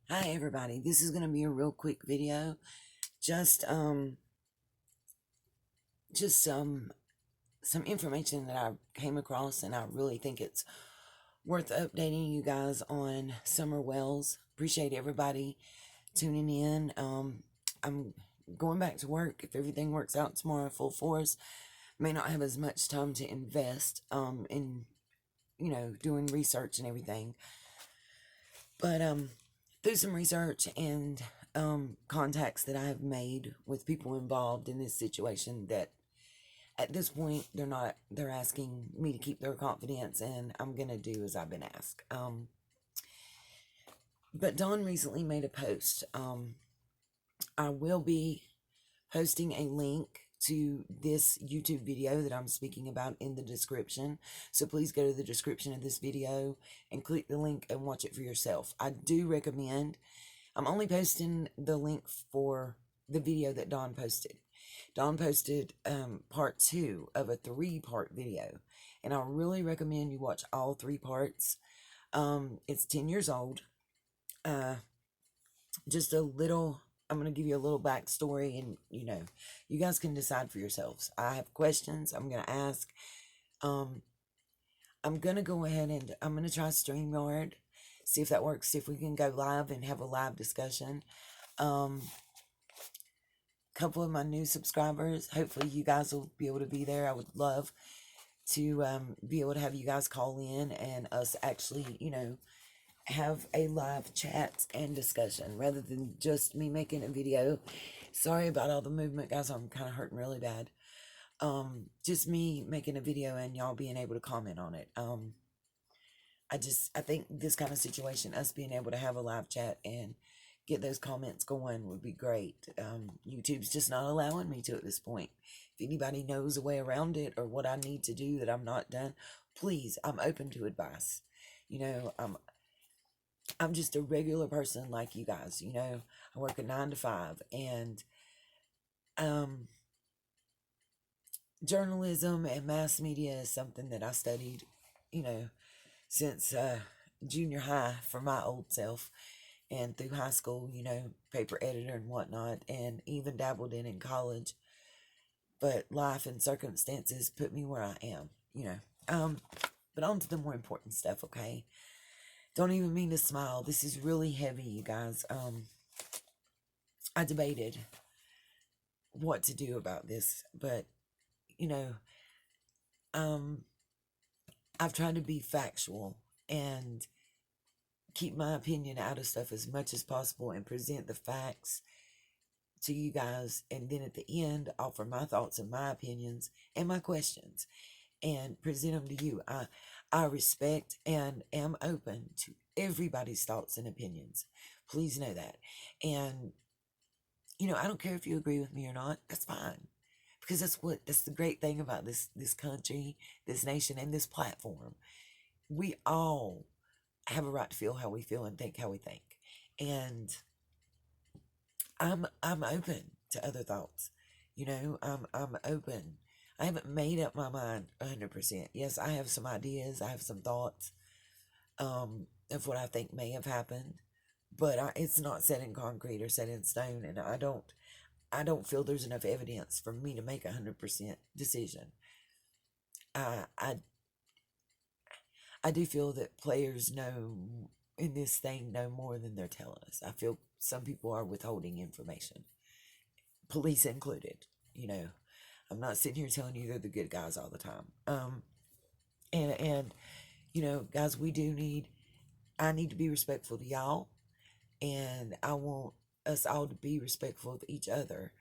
Hi everybody, this is going to be a real quick video. Just just some information that I came across, and I really think it's worth updating you guys on summer wells. Appreciate everybody tuning in. I'm going back to work. If everything works out tomorrow full force, may not have as much time to invest in doing research and everything. But through some research and contacts that I have made with people involved in this situation, that at this point they're asking me to keep their confidence, and I'm gonna do as I've been asked. But Dawn recently made a post. I will be posting a link to this YouTube video that I'm speaking about in the description. So please go to the description of this video and click the link and watch it for yourself. I do recommend, I'm only posting the link for the video that Dawn posted. Dawn posted part 2 of a 3-part video, and I really recommend you watch all 3 parts. It's 10 years old. Just a little, I'm going to give you a little backstory, and you guys can decide for yourselves. I have questions I'm going to ask. I'm going to go ahead and I'm going to try StreamYard, see if that works, see if we can go live and have a live discussion. Couple of my new subscribers, hopefully you guys will be able to be there. I would love to be able to have you guys call in and us actually, have a live chat and discussion rather than just me making a video. Sorry about all the movement, guys. I'm kind of hurting really bad. Just me making a video and y'all being able to comment on it. I think this kind of situation, us being able to have a live chat and get those comments going, would be great. YouTube's just not allowing me to at this point. If anybody knows a way around it or what I need to do that I'm not done, please, I'm open to advice. I'm just a regular person like you guys. I work a 9 to 5, and journalism and mass media is something that I studied, since junior high for my old self, and through high school, paper editor and whatnot, and even dabbled in college. But life and circumstances put me where I am, But on to the more important stuff, okay? Don't even mean to smile. This is really heavy, you guys. I debated what to do about this, but you know, I've tried to be factual and keep my opinion out of stuff as much as possible and present the facts to you guys, and then at the end offer my thoughts and my opinions and my questions and present them to you. I respect and am open to everybody's thoughts and opinions. Please know that. And I don't care if you agree with me or not. That's fine, because that's the great thing about this country, this nation, and this platform. We all have a right to feel how we feel and think how we think. And I'm open to other thoughts. I'm open. I haven't made up my mind 100%. Yes, I have some ideas. I have some thoughts of what I think may have happened, but it's not set in concrete or set in stone, and I don't feel there's enough evidence for me to make 100% decision. I I I do feel that players know in this thing know more than they're telling us. I feel some people are withholding information, police included. You know, I'm not sitting here telling you they're the good guys all the time. And guys, I need to be respectful to y'all, and I want us all to be respectful of each other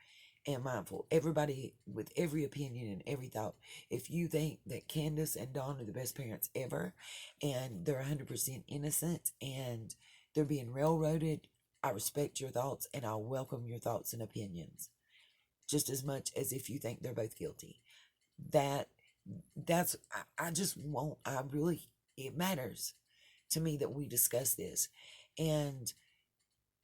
and mindful. Everybody with every opinion and every thought. If you think that Candace and Dawn are the best parents ever, and they're 100% innocent and they're being railroaded, I respect your thoughts and I welcome your thoughts and opinions just as much as if you think they're both guilty. That that's I just won't. I really, it matters to me that we discuss this, and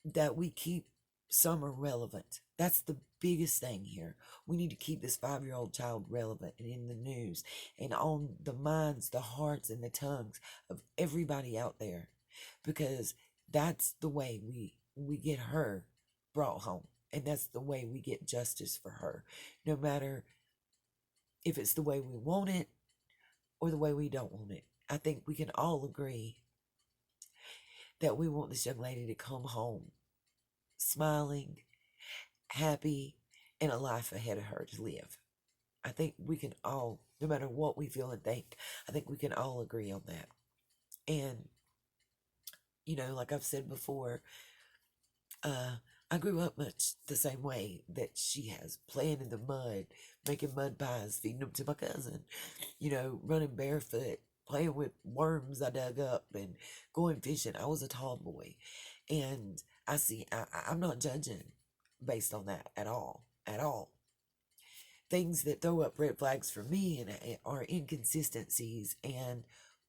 that we keep summer relevant. That's the biggest thing here. We need to keep this 5-year-old child relevant and in the news and on the minds, the hearts, and the tongues of everybody out there, because That's the way we get her brought home. And that's the way we get justice for her. No matter if it's the way we want it or the way we don't want it. I think we can all agree that we want this young lady to come home smiling, happy, and a life ahead of her to live. I think we can all, no matter what we feel and think, I think we can all agree on that. And, like I've said before, uh, I grew up much the same way that she has, playing in the mud, making mud pies, feeding them to my cousin, running barefoot, playing with worms I dug up, and going fishing. I was a tomboy. And I'm not judging based on that at all, at all. Things that throw up red flags for me and are inconsistencies, and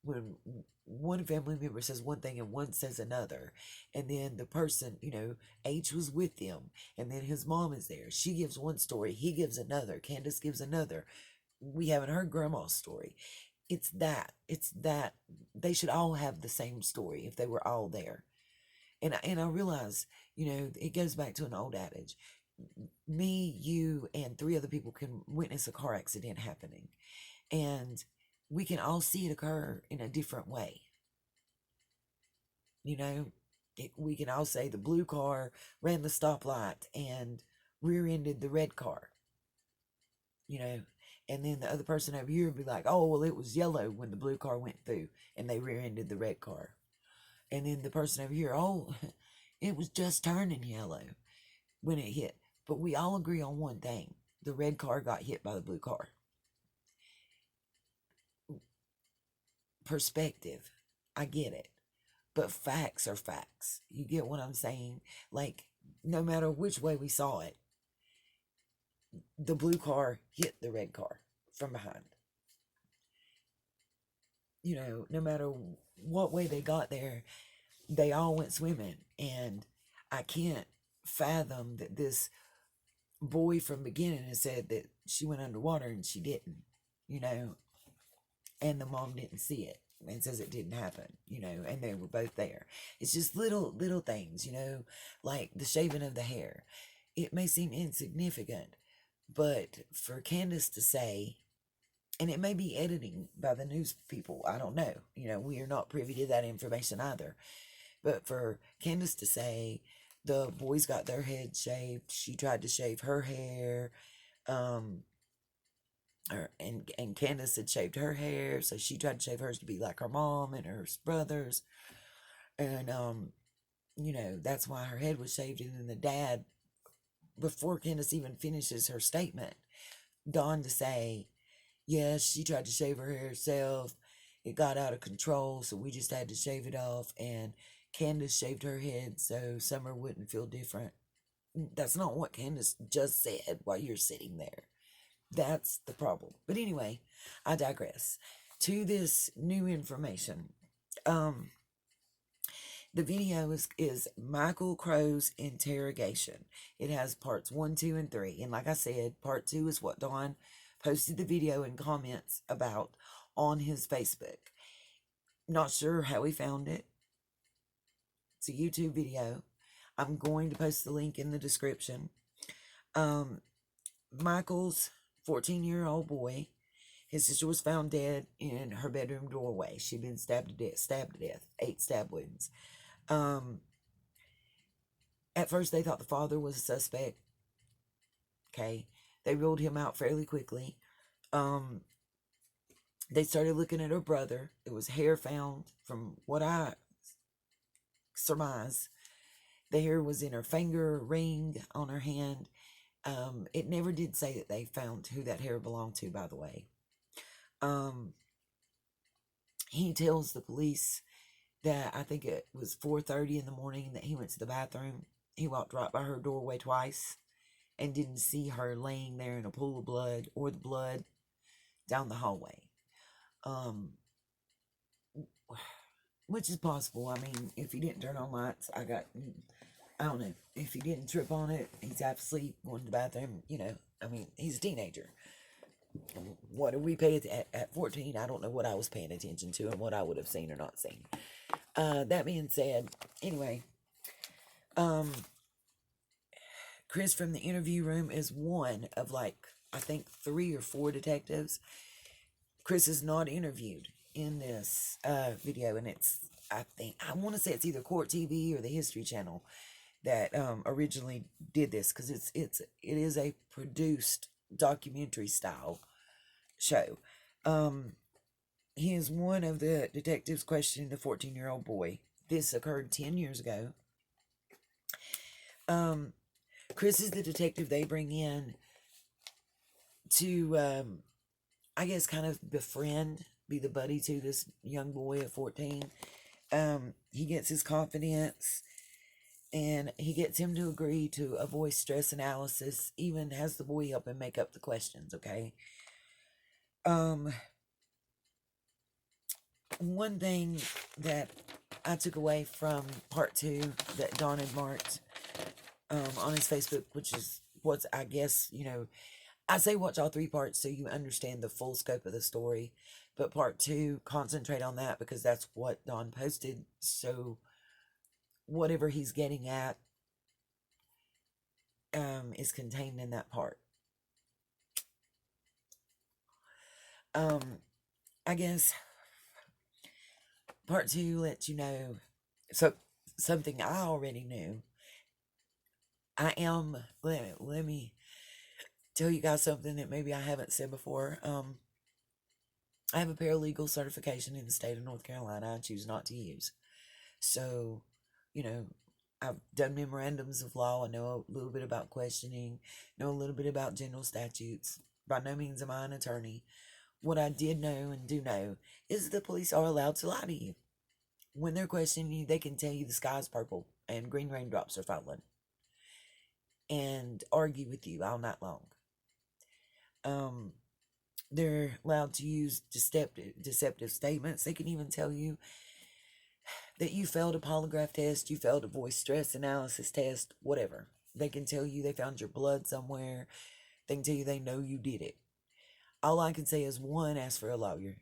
when one family member says one thing and one says another, and then the person, H was with them, and then his mom is there, she gives one story, he gives another, Candace gives another, we haven't heard grandma's story. It's that they should all have the same story if they were all there. And I realize, it goes back to an old adage. Me, you, and three other people can witness a car accident happening, and we can all see it occur in a different way. We can all say the blue car ran the stoplight and rear-ended the red car. And then the other person over here would be like, oh, well, it was yellow when the blue car went through and they rear-ended the red car. And then the person over here, oh, it was just turning yellow when it hit. But we all agree on one thing. The red car got hit by the blue car. Perspective. I get it. But facts are facts. You get what I'm saying? Like, no matter which way we saw it, the blue car hit the red car from behind. No matter what way they got there, they all went swimming. And I can't fathom that this boy from beginning has said that she went underwater and she didn't, and the mom didn't see it and says it didn't happen, and they were both there. It's just little things, like the shaving of the hair. It may seem insignificant, but for Candace to say, and it may be editing by the news people, I don't know, we are not privy to that information either, but for Candace to say the boys got their heads shaved, she tried to shave her hair, and Candace had shaved her hair, so she tried to shave hers to be like her mom and her brothers, and that's why her head was shaved. And then the dad, before Candace even finishes her statement, Dawn to say, yes, she tried to shave her hair herself, it got out of control, so we just had to shave it off, and Candace shaved her head so Summer wouldn't feel different. That's not what Candace just said while you're sitting there. That's the problem. But anyway, I digress. To this new information. The video is Michael Crow's interrogation. It has parts 1, 2, and 3. And like I said, part 2 is what Don posted the video and comments about on his Facebook. Not sure how he found it. It's a YouTube video. I'm going to post the link in the description. Michael's 14-year-old boy, his sister was found dead in her bedroom doorway. She'd been stabbed to death, 8 stab wounds. At first they thought the father was a suspect. Okay. They ruled him out fairly quickly. They started looking at her brother. There was hair found, from what I surmise. The hair was in her finger, ring on her hand. It never did say that they found who that hair belonged to, by the way. He tells the police that I think it was 4:30 in the morning that he went to the bathroom. He walked right by her doorway twice and didn't see her laying there in a pool of blood or the blood down the hallway. Which is possible. I mean, if he didn't turn on lights, I don't know. If he didn't trip on it, he's half asleep, going to the bathroom, I mean, he's a teenager. What are we paying at 14? I don't know what I was paying attention to and what I would have seen or not seen. That being said, anyway, um, Chris from the interview room is one of like, I think 3 or 4 detectives. Chris is not interviewed in this video, and I want to say it's either Court TV or the History Channel that originally did this, because it is a produced documentary style show. He is one of the detectives questioning the 14-year-old boy. This occurred 10 years ago. Chris is the detective they bring in to, I guess, kind of be the buddy to this young boy at 14. He gets his confidence, and he gets him to agree to a voice stress analysis, even has the boy help him make up the questions, okay? One thing that I took away from part 2 that Don had marked on his Facebook, which is what's, I guess, I say watch all 3 parts so you understand the full scope of the story, but part 2, concentrate on that, because that's what Don posted, so whatever he's getting at is contained in that part. I guess part 2 lets you know something I already knew. Let me tell you guys something that maybe I haven't said before. I have a paralegal certification in the state of North Carolina I choose not to use. So, I've done memorandums of law. I know a little bit about questioning, know a little bit about general statutes. By no means am I an attorney. What I did know and do know is the police are allowed to lie to you. When they're questioning you, they can tell you the sky's purple and green raindrops are falling, and argue with you all night long. They're allowed to use deceptive statements. They can even tell you that you failed a polygraph test, you failed a voice stress analysis test, whatever. They can tell you they found your blood somewhere. They can tell you they know you did it. All I can say is, one, ask for a lawyer.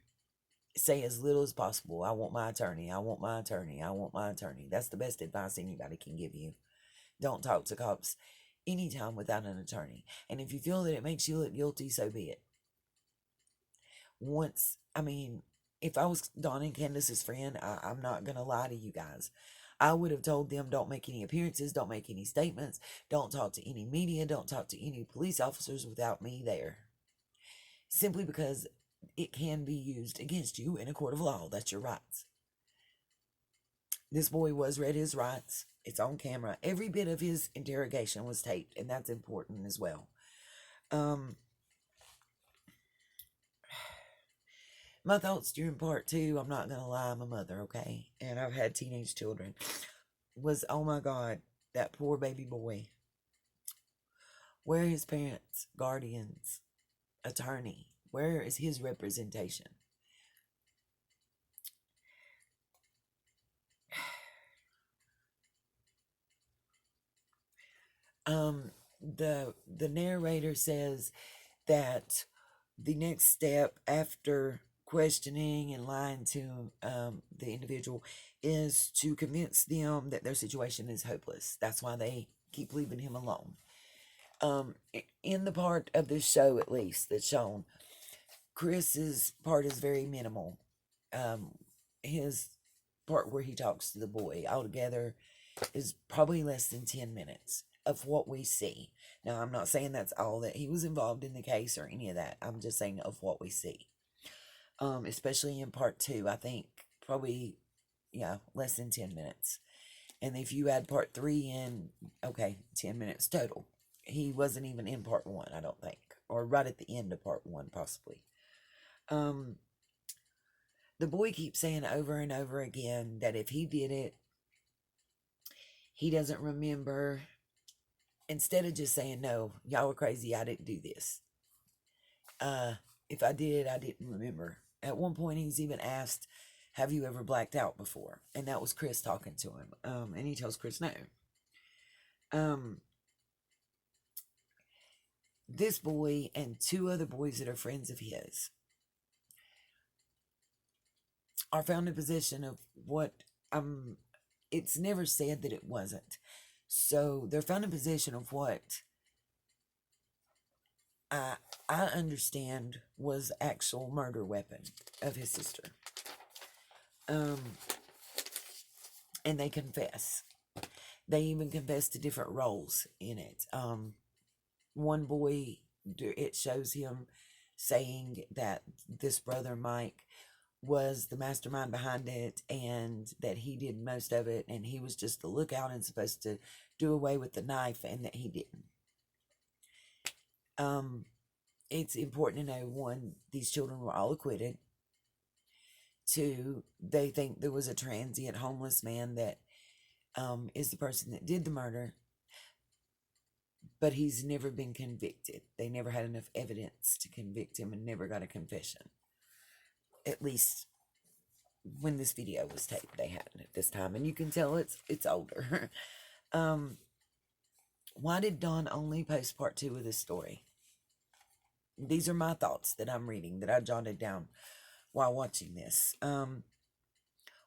Say as little as possible. I want my attorney. I want my attorney. I want my attorney. That's the best advice anybody can give you. Don't talk to cops anytime without an attorney. And if you feel that it makes you look guilty, so be it. If I was Dawn and Candace's friend, I'm not going to lie to you guys. I would have told them, don't make any appearances, don't make any statements, don't talk to any media, don't talk to any police officers without me there. Simply because it can be used against you in a court of law. That's your rights. This boy was read his rights. It's on camera. Every bit of his interrogation was taped, and that's important as well. My thoughts during part 2, I'm not going to lie, I'm a mother, okay? And I've had teenage children. Was, oh my God, that poor baby boy. Where are his parents, guardians, attorney? Where is his representation? The narrator says that the next step after questioning and lying to the individual is to convince them that their situation is hopeless. That's why they keep leaving him alone. In the part of this show, at least, that's shown, Chris's part is very minimal. His part where he talks to the boy altogether is probably less than 10 minutes of what we see. Now, I'm not saying that's all that he was involved in the case or any of that. I'm just saying of what we see. Especially in part 2, I think probably, less than 10 minutes. And if you add part 3 in, okay, 10 minutes total. He wasn't even in part 1, I don't think. Or right at the end of part 1, possibly. The boy keeps saying over and over again that if he did it, he doesn't remember. Instead of just saying, no, y'all are crazy, I didn't do this. If I did, I didn't remember. At one point, he's even asked, have you ever blacked out before? And that was Chris talking to him. And he tells Chris no. this boy and two other boys that are friends of his are found in possession of what it's never said that it wasn't. So they're found in possession of what I I understand was actual murder weapon of his sister. Um, and they confess. They even confess to different roles in it. One boy, it shows him saying that this brother Mike was the mastermind behind it and that he did most of it and he was just the lookout and supposed to do away with the knife and that he didn't. It's important to know, one, these children were all acquitted. Two, they think there was a transient homeless man that is the person that did the murder, but he's never been convicted. They never had enough evidence to convict him and never got a confession. At least when this video was taped, they hadn't at this time, and you can tell it's older. Why did Don only post part 2 of this story? These are my thoughts that I'm reading, that I jotted down while watching this.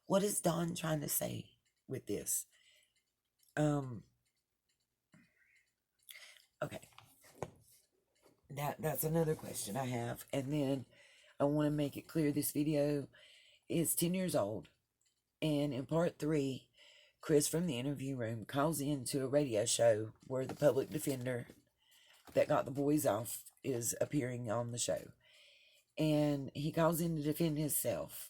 What is Don trying to say with this? Okay. That's another question I have. And then I want to make it clear this video is 10 years old. And in part 3, Chris from the interview room calls into a radio show where the public defender that got the boys off is appearing on the show. And he calls in to defend himself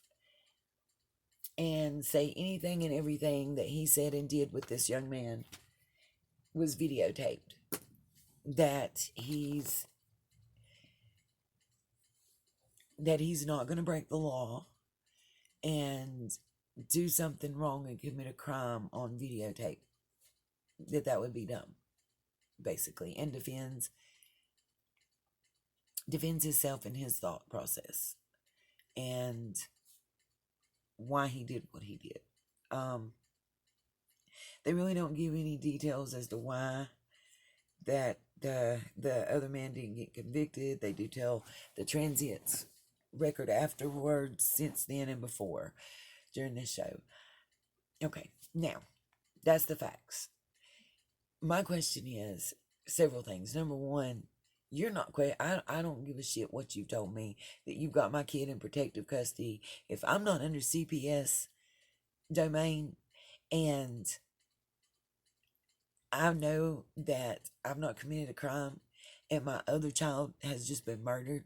and say anything and everything that he said and did with this young man was videotaped. That he's not going to break the law and do something wrong and commit a crime on videotape. That would be dumb, basically, and defends himself and his thought process and why he did what he did. They really don't give any details as to why that the other man didn't get convicted. They do tell the transient's record afterwards, since then and before, during this show. Okay, now, that's the facts. My question is several things. Number one, you're not I don't give a shit what you've told me, that you've got my kid in protective custody. If I'm not under CPS domain and I know that I've not committed a crime and my other child has just been murdered,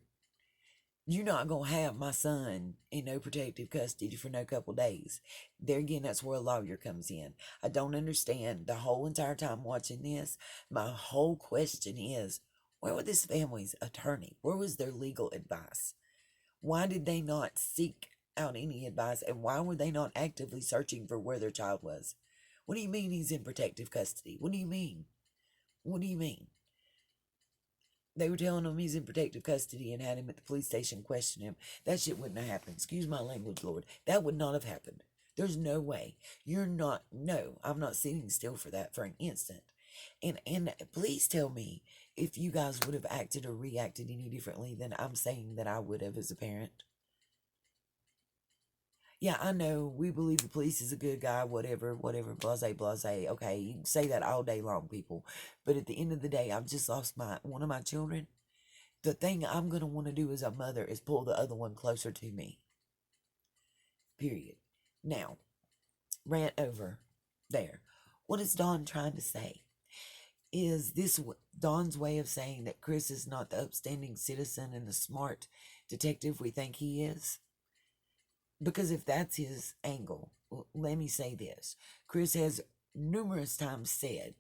you're not going to have my son in no protective custody for no couple days. There again, that's where a lawyer comes in. I don't understand the whole entire time watching this. My whole question is, where was this family's attorney? Where was their legal advice? Why did they not seek out any advice? And why were they not actively searching for where their child was? What do you mean he's in protective custody? What do you mean? What do you mean? They were telling him he's in protective custody and had him at the police station question him. That shit wouldn't have happened. Excuse my language, Lord. That would not have happened. There's no way. I'm not sitting still for that for an instant. And please tell me if you guys would have acted or reacted any differently than I'm saying that I would have as a parent. Yeah, I know we believe the police is a good guy, whatever, blase, blase. Okay, you can say that all day long, people. But at the end of the day, I've just lost one of my children. The thing I'm going to want to do as a mother is pull the other one closer to me. Period. Now, rant over there. What is Dawn trying to say? Is this Dawn's way of saying that Chris is not the upstanding citizen and the smart detective we think he is? Because if that's his angle, let me say this. Chris has numerous times said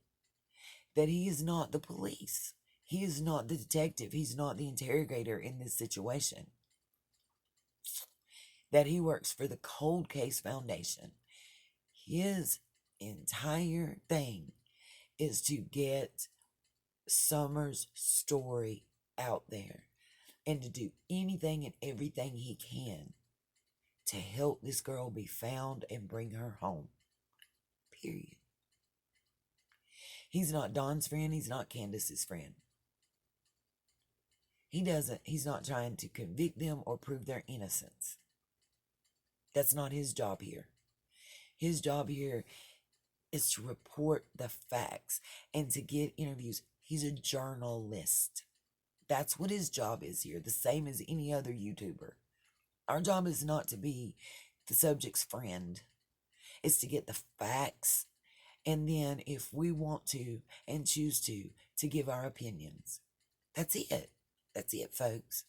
that he is not the police. He is not the detective. He's not the interrogator in this situation. That he works for the Cold Case Foundation. His entire thing is to get Summer's story out there and to do anything and everything he can to help this girl be found and bring her home. Period. He's not Dawn's friend. He's not Candace's friend. He's not trying to convict them or prove their innocence. That's not his job here. His job here is to report the facts and to get interviews. He's a journalist. That's what his job is here, the same as any other YouTuber. Our job is not to be the subject's friend. It's to get the facts, and then if we want to and choose to give our opinions. That's it. That's it, folks.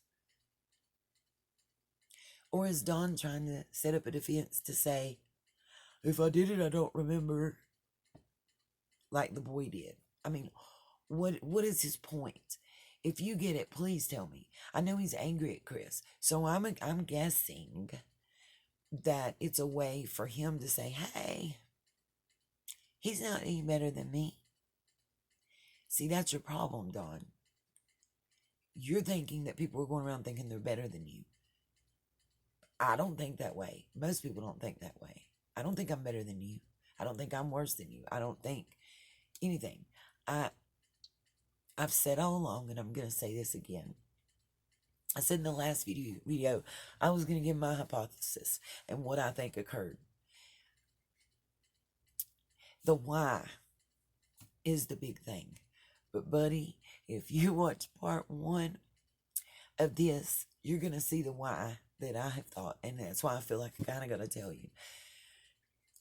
Or is Don trying to set up a defense to say, if I did it, I don't remember, like the boy did? I mean, what is his point? If you get it, please tell me. I know he's angry at Chris, so I'm guessing that it's a way for him to say, hey, he's not any better than me. See, that's your problem, Don. You're thinking that people are going around thinking they're better than you. I don't think that way. Most people don't think that way. I don't think I'm better than you. I don't think I'm worse than you. I don't think anything. I've said all along, and I'm going to say this again. I said in the last video I was going to give my hypothesis and what I think occurred. The why is the big thing. But, buddy, if you watch part 1 of this, you're going to see the why that I have thought. And that's why I feel like I kind of got to tell you.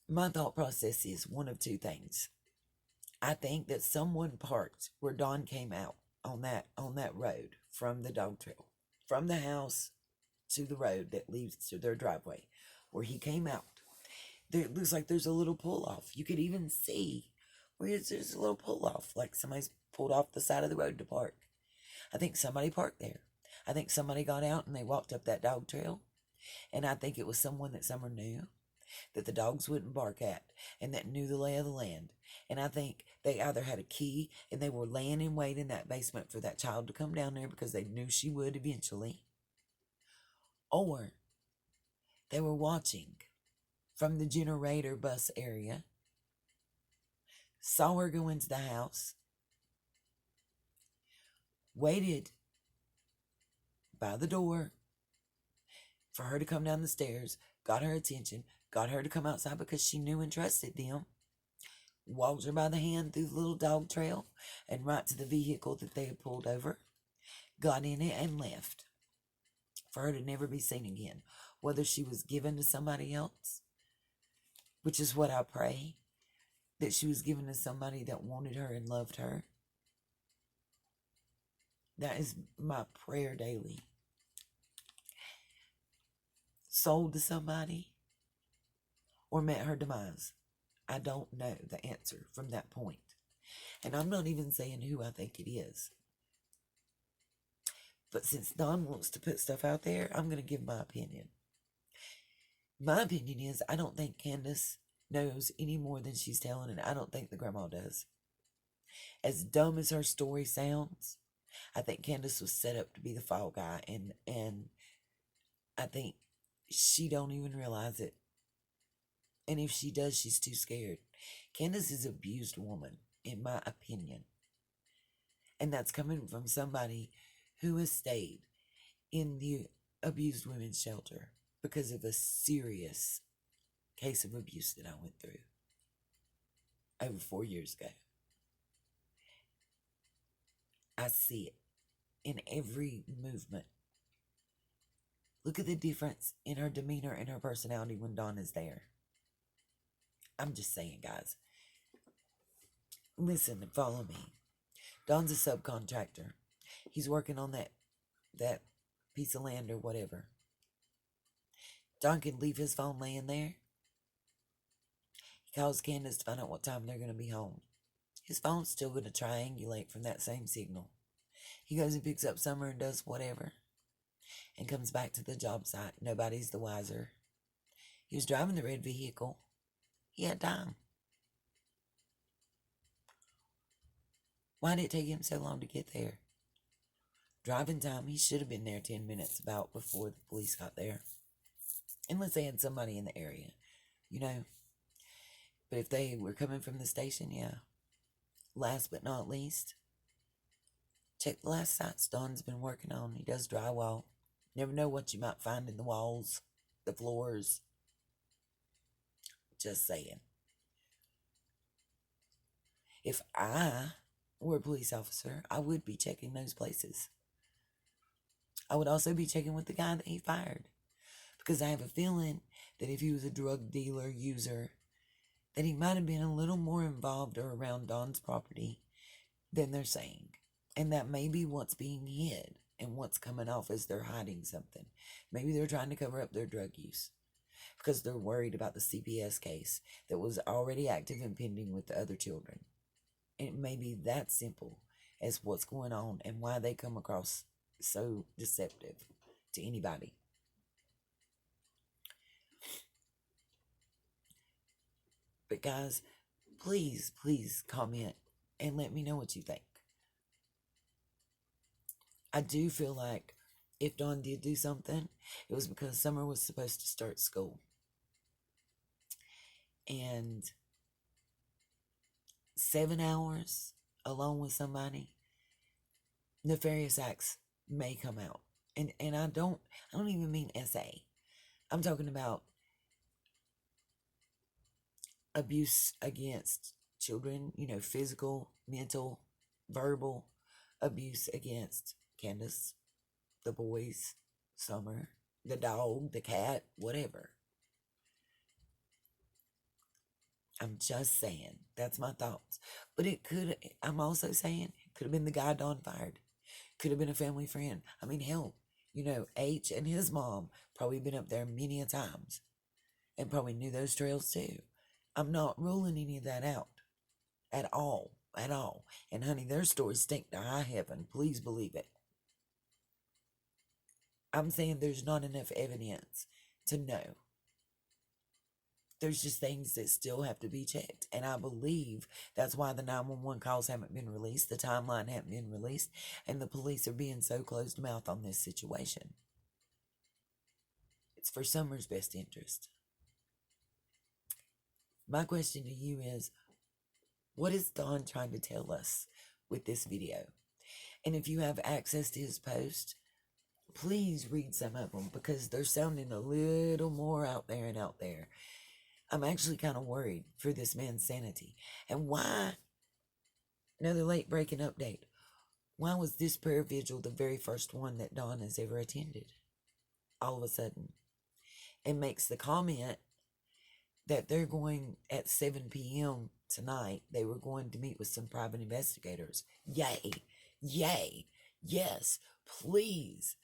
My thought process is one of two things. I think that someone parked where Don came out on that road from the dog trail, from the house to the road that leads to their driveway, where he came out. There, it looks like there's a little pull-off. You could even see where there's a little pull-off, like somebody's pulled off the side of the road to park. I think somebody parked there. I think somebody got out and they walked up that dog trail. And I think it was someone that Summer knew, that the dogs wouldn't bark at, and that knew the lay of the land. And I think they either had a key and they were laying in wait in that basement for that child to come down there because they knew she would eventually, or they were watching from the generator bus area, saw her go into the house, waited by the door for her to come down the stairs, got her attention, got her to come outside because she knew and trusted them, walked her by the hand through the little dog trail and right to the vehicle that they had pulled over, got in it and left for her to never be seen again. Whether she was given to somebody else, which is what I pray, that she was given to somebody that wanted her and loved her. That is my prayer daily. Sold to somebody or met her demise. I don't know the answer from that point. And I'm not even saying who I think it is. But since Don wants to put stuff out there, I'm going to give my opinion. My opinion is I don't think Candace knows any more than she's telling, and I don't think the grandma does. As dumb as her story sounds, I think Candace was set up to be the fall guy, and I think she don't even realize it. And if she does, she's too scared. Candace is an abused woman, in my opinion. And that's coming from somebody who has stayed in the abused women's shelter because of a serious case of abuse that I went through over 4 years ago. I see it in every movement. Look at the difference in her demeanor and her personality when Dawn is there. I'm just saying, guys. Listen and follow me. Don's a subcontractor. He's working on that piece of land or whatever. Don can leave his phone laying there. He calls Candace to find out what time they're going to be home. His phone's still going to triangulate from that same signal. He goes and picks up Summer and does whatever, and comes back to the job site. Nobody's the wiser. He was driving the red vehicle. He had time. Why did it take him so long to get there? Driving time, he should have been there 10 minutes about before the police got there. Unless they had somebody in the area, you know. But if they were coming from the station, yeah. Last but not least, Check the last sites Don's been working on. He does drywall. Never know what you might find in the walls, the floors. Just saying. If I were a police officer, I would be checking those places. I would also be checking with the guy that he fired. Because I have a feeling that if he was a drug dealer, user, that he might have been a little more involved or around Don's property than they're saying. And that may be what's being hid and what's coming off as they're hiding something. Maybe they're trying to cover up their drug use because they're worried about the CPS case that was already active and pending with the other children. And it may be that simple as what's going on and why they come across so deceptive to anybody. But guys, please comment and let me know what you think. I do feel like if Dawn did do something, it was because Summer was supposed to start school. And 7 hours alone with somebody, nefarious acts may come out. And I don't even mean SA. I'm talking about abuse against children, physical, mental, verbal abuse against Candace, the boys, Summer, the dog, the cat, whatever. I'm just saying. That's my thoughts. But I'm also saying, it could have been the guy Dawn fired. Could have been a family friend. I mean, hell, H and his mom probably been up there many a times and probably knew those trails too. I'm not ruling any of that out at all. And honey, their stories stink to high heaven. Please believe it. I'm saying there's not enough evidence to know. There's just things that still have to be checked. And I believe that's why the 911 calls haven't been released, the timeline hasn't been released, and the police are being so closed mouth on this situation. It's for Summer's best interest. My question to you is, what is Don trying to tell us with this video? And if you have access to his post, please read some of them because they're sounding a little more out there and out there. I'm actually kind of worried for this man's sanity. And why, another late breaking update, why was this prayer vigil the very first one that Dawn has ever attended? All of a sudden. And makes the comment that they're going at 7 p.m. tonight, they were going to meet with some private investigators. Yay. Yes. Please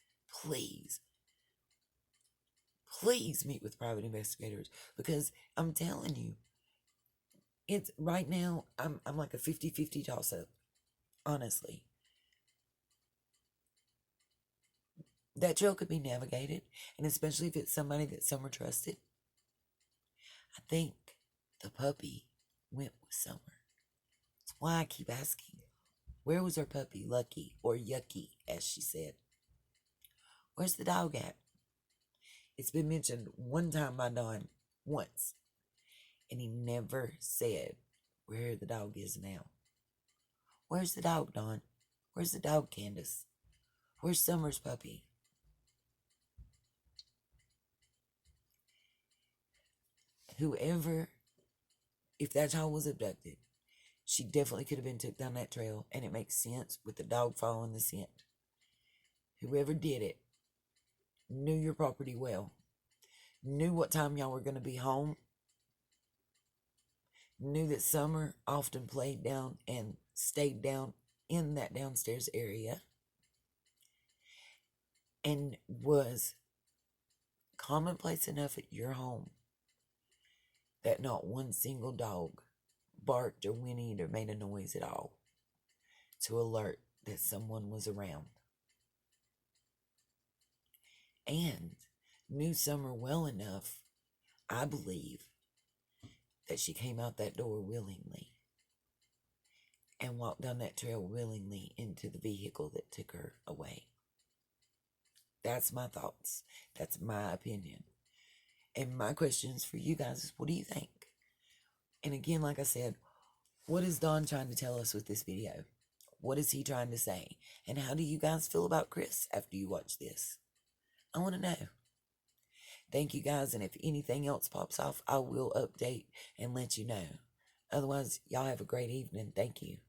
meet with private investigators, because I'm telling you, it's right now, I'm like a 50-50 toss-up, honestly. That trail could be navigated, and especially if it's somebody that Summer trusted. I think the puppy went with Summer. That's why I keep asking, where was her puppy, Lucky, or Yucky, as she said? Where's the dog at? It's been mentioned one time by Don, once, and he never said where the dog is now. Where's the dog, Don? Where's the dog, Candace? Where's Summer's puppy? Whoever, if that child was abducted, she definitely could have been took down that trail, and it makes sense with the dog following the scent. Whoever did it knew your property well, knew what time y'all were going to be home, knew that Summer often played down and stayed down in that downstairs area, and was commonplace enough at your home that not one single dog barked or whinnied or made a noise at all to alert that someone was around. And knew Summer well enough, I believe, that she came out that door willingly and walked down that trail willingly into the vehicle that took her away. That's my thoughts. That's my opinion. And my questions for you guys is, what do you think? And again, like I said, what is Dawn trying to tell us with this video? What is he trying to say? And how do you guys feel about Chris after you watch this? I want to know. Thank you guys, and if anything else pops off, I will update and let you know. Otherwise, y'all have a great evening. Thank you.